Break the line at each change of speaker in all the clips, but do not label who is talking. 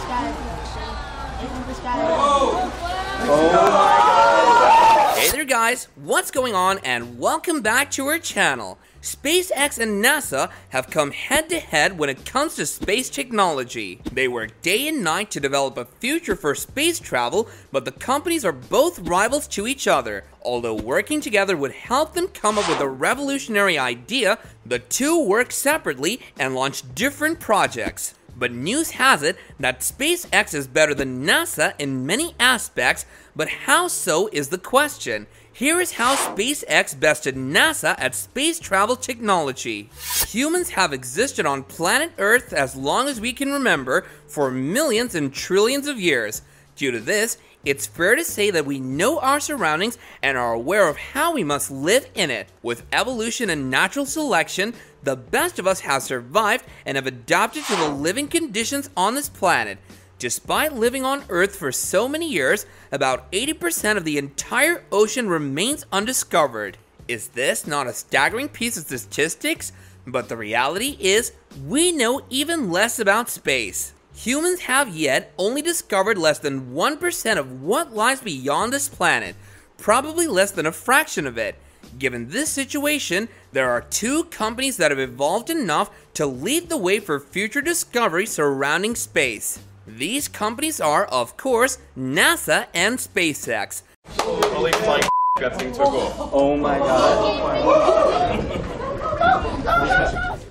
Hey there guys, what's going on and welcome back to our channel. SpaceX and NASA have come head to head when it comes to space technology. They work day and night to develop a future for space travel, but the companies are both rivals to each other. Although working together would help them come up with a revolutionary idea, the two work separately and launch different projects. But news has it that SpaceX is better than NASA in many aspects, but how so is the question. Here is how SpaceX bested NASA at space travel technology. Humans have existed on planet Earth as long as we can remember, for millions and trillions of years. Due to this, it's fair to say that we know our surroundings and are aware of how we must live in it. With evolution and natural selection, the best of us have survived and have adapted to the living conditions on this planet. Despite living on Earth for so many years, about 80% of the entire ocean remains undiscovered. Is this not a staggering piece of statistics? But the reality is, we know even less about space. Humans have yet only discovered less than 1% of what lies beyond this planet, probably less than a fraction of it. Given this situation, there are two companies that have evolved enough to lead the way for future discovery surrounding space. These companies are, of course, NASA and SpaceX.
Holy flying that thing took off.
Oh my god.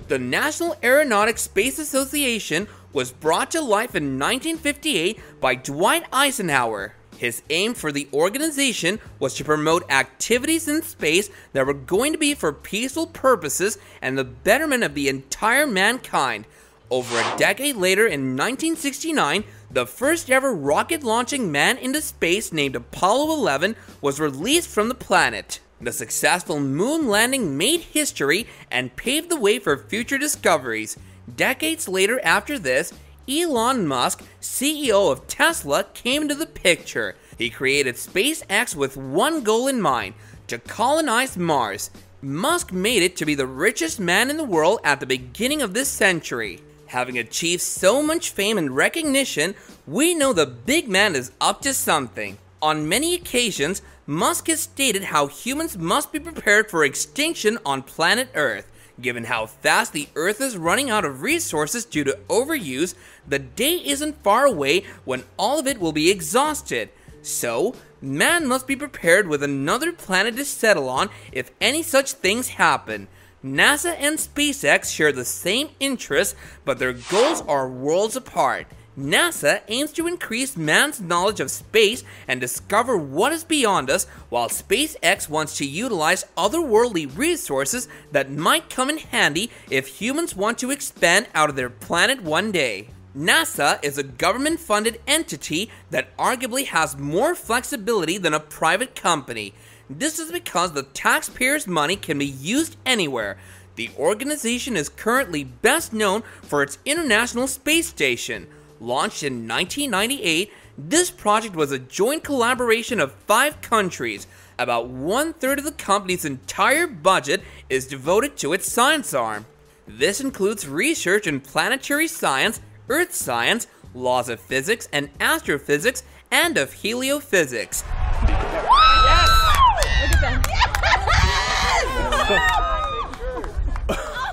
The National Aeronautic Space Association was brought to life in 1958 by Dwight Eisenhower. His aim for the organization was to promote activities in space that were going to be for peaceful purposes and the betterment of the entire mankind. Over a decade later, in 1969, the first ever rocket launching man into space named Apollo 11 was released from the planet. The successful moon landing made history and paved the way for future discoveries. Decades later after this, Elon Musk, CEO of Tesla, came into the picture. He created SpaceX with one goal in mind: to colonize Mars. Musk made it to be the richest man in the world at the beginning of this century. Having achieved so much fame and recognition, we know the big man is up to something. On many occasions, Musk has stated how humans must be prepared for extinction on planet Earth. Given how fast the Earth is running out of resources due to overuse, the day isn't far away when all of it will be exhausted. So, man must be prepared with another planet to settle on if any such things happen. NASA and SpaceX share the same interests, but their goals are worlds apart. NASA aims to increase man's knowledge of space and discover what is beyond us, while SpaceX wants to utilize otherworldly resources that might come in handy if humans want to expand out of their planet one day. NASA is a government-funded entity that arguably has more flexibility than a private company. This is because the taxpayers' money can be used anywhere. The organization is currently best known for its International Space Station. Launched in 1998, this project was a joint collaboration of 5 countries. About 1/3 of the company's entire budget is devoted to its science arm. This includes research in planetary science, earth science, laws of physics and astrophysics, and of heliophysics.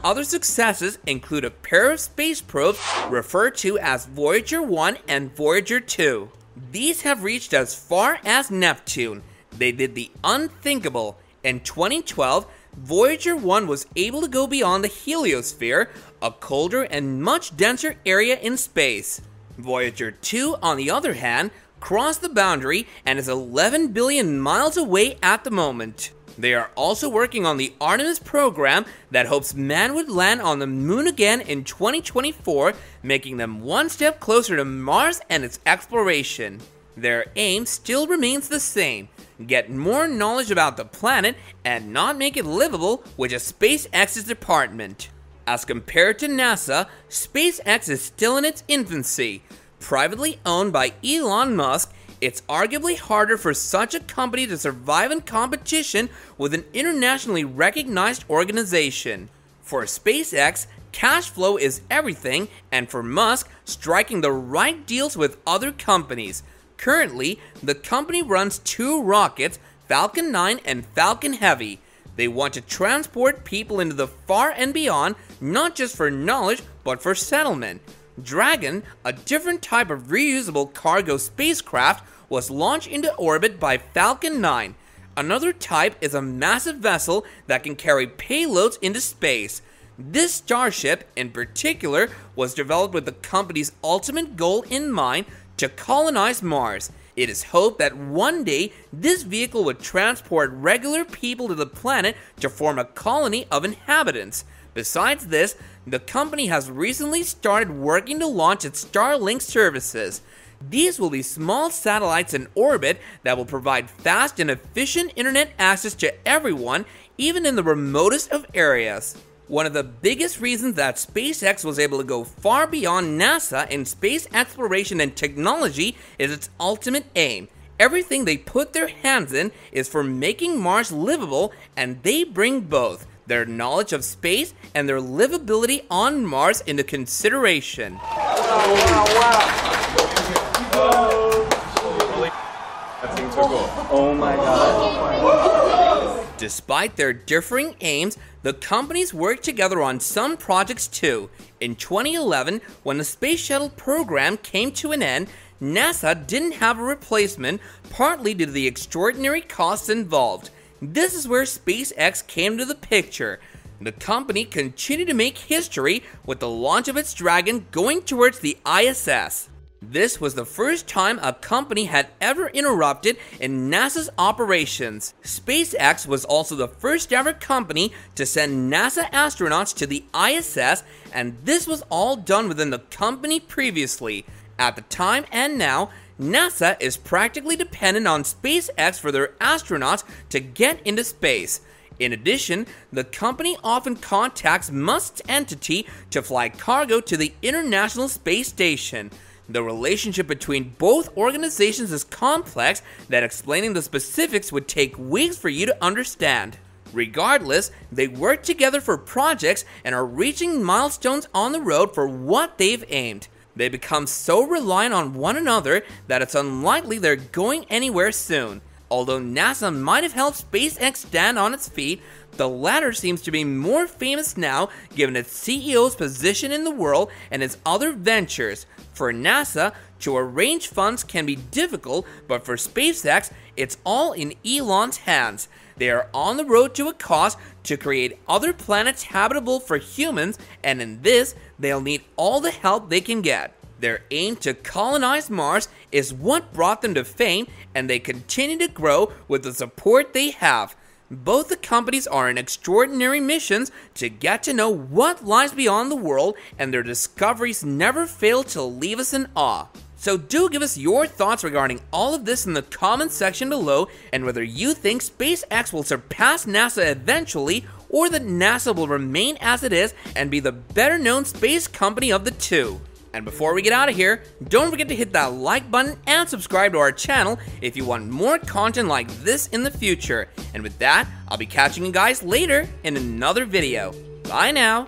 Other successes include a pair of space probes referred to as Voyager 1 and Voyager 2. These have reached as far as Neptune. They did the unthinkable. In 2012, Voyager 1 was able to go beyond the heliosphere, a colder and much denser area in space. Voyager 2, on the other hand, crossed the boundary and is 11 billion miles away at the moment. They are also working on the Artemis program that hopes man would land on the moon again in 2024, making them one step closer to Mars and its exploration. Their aim still remains the same: get more knowledge about the planet and not make it livable, which is SpaceX's department. As compared to NASA, SpaceX is still in its infancy. Privately owned by Elon Musk, it's arguably harder for such a company to survive in competition with an internationally recognized organization. For SpaceX, cash flow is everything, and for Musk, striking the right deals with other companies. Currently, the company runs 2 rockets, Falcon 9 and Falcon Heavy. They want to transport people into the far and beyond, not just for knowledge, but for settlement. Dragon, a different type of reusable cargo spacecraft, was launched into orbit by Falcon 9. Another type is a massive vessel that can carry payloads into space. This starship, in particular, was developed with the company's ultimate goal in mind: to colonize Mars. It is hoped that one day this vehicle would transport regular people to the planet to form a colony of inhabitants. Besides this, the company has recently started working to launch its Starlink services. These will be small satellites in orbit that will provide fast and efficient internet access to everyone, even in the remotest of areas. One of the biggest reasons that SpaceX was able to go far beyond NASA in space exploration and technology is its ultimate aim. Everything they put their hands in is for making Mars livable, and they bring both their knowledge of space and their livability on Mars into consideration.
Oh my god.
Despite their differing aims, the companies work together on some projects too. In 2011, when the Space Shuttle program came to an end, NASA didn't have a replacement, partly due to the extraordinary costs involved. This is where SpaceX came to the picture. The company continued to make history with the launch of its Dragon going towards the ISS. This was the first time a company had ever interrupted in NASA's operations. SpaceX was also the first ever company to send NASA astronauts to the ISS, and this was all done within the company previously. At the time and now, NASA is practically dependent on SpaceX for their astronauts to get into space. In addition, the company often contacts Musk's entity to fly cargo to the International Space Station. The relationship between both organizations is complex that explaining the specifics would take weeks for you to understand. Regardless, they work together for projects and are reaching milestones on the road for what they've aimed. They become so reliant on one another that it's unlikely they're going anywhere soon. Although NASA might have helped SpaceX stand on its feet, the latter seems to be more famous now given its CEO's position in the world and its other ventures. For NASA, to arrange funds can be difficult, but for SpaceX, it's all in Elon's hands. They are on the road to a cause to create other planets habitable for humans, and in this, they'll need all the help they can get. Their aim to colonize Mars is what brought them to fame, and they continue to grow with the support they have. Both the companies are in extraordinary missions to get to know what lies beyond the world, and their discoveries never fail to leave us in awe. So do give us your thoughts regarding all of this in the comments section below, and whether you think SpaceX will surpass NASA eventually, or that NASA will remain as it is and be the better known space company of the two. And before we get out of here, don't forget to hit that like button and subscribe to our channel if you want more content like this in the future. And with that, I'll be catching you guys later in another video. Bye now.